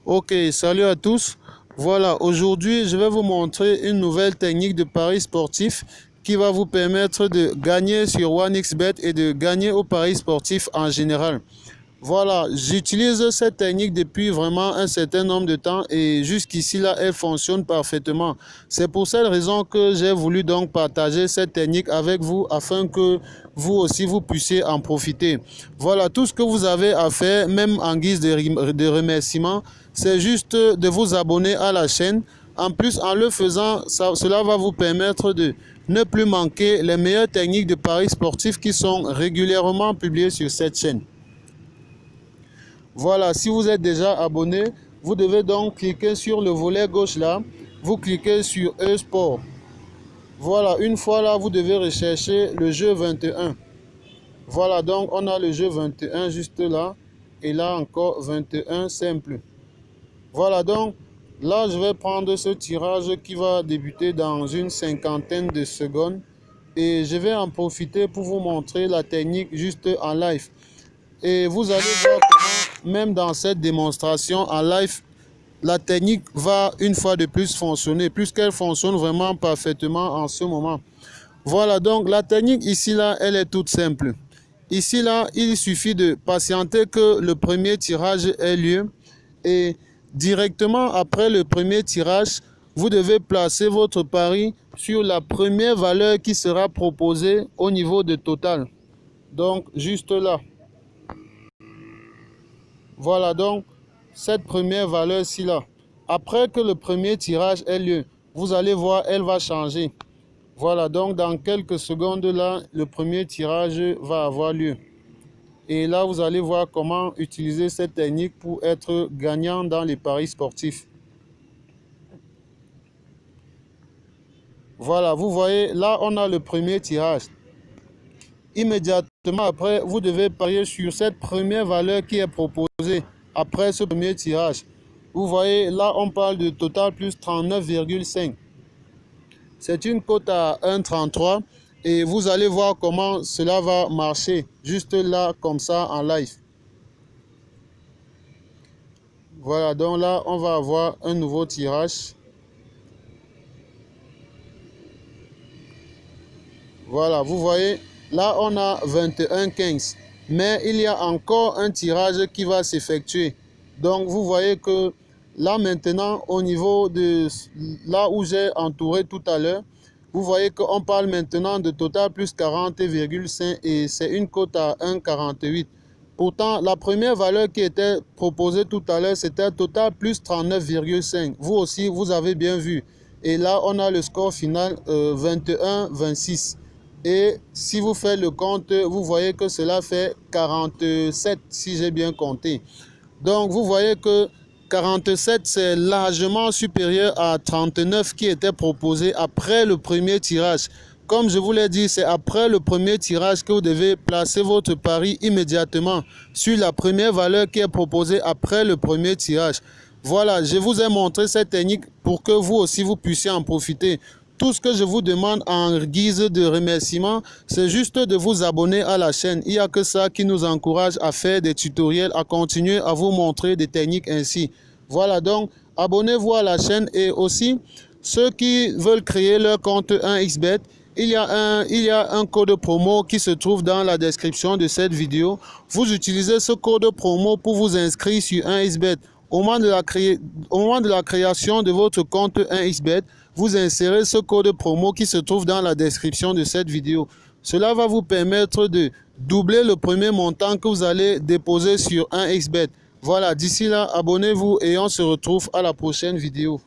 Ok, salut à tous. Voilà, aujourd'hui, je vais vous montrer une nouvelle technique de paris sportif qui va vous permettre de gagner sur 1xBet et de gagner au paris sportif en général. Voilà, j'utilise cette technique depuis vraiment un certain nombre de temps et jusqu'ici là, elle fonctionne parfaitement. C'est pour cette raison que j'ai voulu donc partager cette technique avec vous afin que vous aussi vous puissiez en profiter. Voilà, tout ce que vous avez à faire, même en guise de remerciement, c'est juste de vous abonner à la chaîne. En plus, en le faisant, cela va vous permettre de ne plus manquer les meilleures techniques de paris sportifs qui sont régulièrement publiées sur cette chaîne. Voilà, si vous êtes déjà abonné, vous devez donc cliquer sur le volet gauche là. Vous cliquez sur e-sport. Voilà, une fois là, vous devez rechercher le jeu 21. Voilà, donc on a le jeu 21 juste là. Et là encore 21 simple. Voilà, donc là, je vais prendre ce tirage qui va débuter dans une cinquantaine de secondes. Et je vais en profiter pour vous montrer la technique juste en live. Et vous allez voir comment, même dans cette démonstration en live, la technique va une fois de plus fonctionner, puisqu'elle fonctionne vraiment parfaitement en ce moment. Voilà, donc la technique ici, là, elle est toute simple. Ici, là, il suffit de patienter que le premier tirage ait lieu. Et directement après le premier tirage, vous devez placer votre pari sur la première valeur qui sera proposée au niveau de total. Donc, juste là. Voilà donc cette première valeur-ci là. Après que le premier tirage ait lieu, vous allez voir, elle va changer. Voilà donc dans quelques secondes là, le premier tirage va avoir lieu. Et là, vous allez voir comment utiliser cette technique pour être gagnant dans les paris sportifs. Voilà, vous voyez, là, on a le premier tirage. Immédiatement après, vous devez parier sur cette première valeur qui est proposée après ce premier tirage. Vous voyez, là, on parle de total plus 39,5. C'est une cote à 1,33 et vous allez voir comment cela va marcher juste là, comme ça, en live. Voilà, donc là, on va avoir un nouveau tirage. Voilà, vous voyez, là, on a 21,15. Mais il y a encore un tirage qui va s'effectuer. Donc, vous voyez que là, maintenant, au niveau de là où j'ai entouré tout à l'heure, vous voyez qu'on parle maintenant de total plus 40,5 et c'est une cote à 1,48. Pourtant, la première valeur qui était proposée tout à l'heure, c'était total plus 39,5. Vous aussi, vous avez bien vu. Et là, on a le score final 21-26. Et si vous faites le compte, vous voyez que cela fait 47 si j'ai bien compté. Donc, vous voyez que 47, c'est largement supérieur à 39 qui était proposé après le premier tirage. Comme je vous l'ai dit, c'est après le premier tirage que vous devez placer votre pari immédiatement sur la première valeur qui est proposée après le premier tirage. Voilà, je vous ai montré cette technique pour que vous aussi vous puissiez en profiter. Tout ce que je vous demande en guise de remerciement, c'est juste de vous abonner à la chaîne. Il n'y a que ça qui nous encourage à faire des tutoriels, à continuer à vous montrer des techniques ainsi. Voilà donc, abonnez-vous à la chaîne et aussi, ceux qui veulent créer leur compte 1xBet, il y a un code promo qui se trouve dans la description de cette vidéo. Vous utilisez ce code promo pour vous inscrire sur 1xBet. Au moment de la création de votre compte 1xBet, vous insérez ce code promo qui se trouve dans la description de cette vidéo. Cela va vous permettre de doubler le premier montant que vous allez déposer sur 1xBet. Voilà, d'ici là, abonnez-vous et on se retrouve à la prochaine vidéo.